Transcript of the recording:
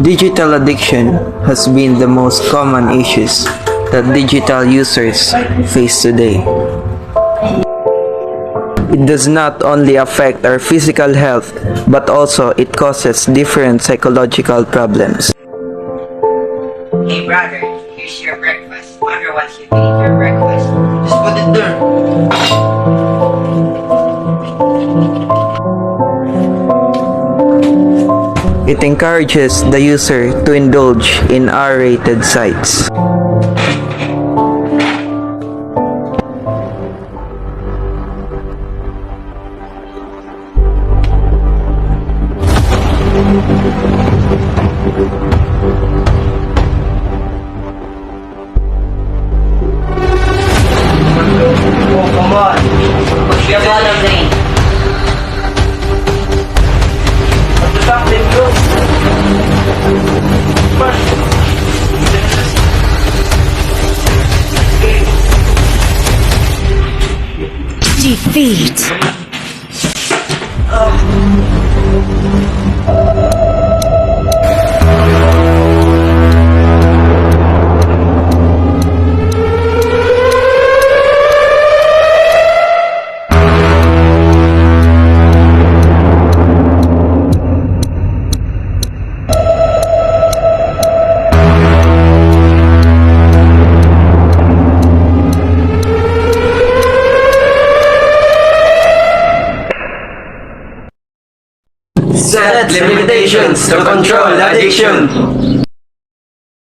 Digital addiction has been the most common issues that digital users face today. It does not only affect our physical health, but also it causes different psychological problems. Hey brother, here's your breakfast. Wonder what you eat your breakfast. Just put it there. It encourages the user to indulge in R-rated sites. Oh, come on. Push your bottom lane. At the top, then go. Defeat. Set limitations to control addiction.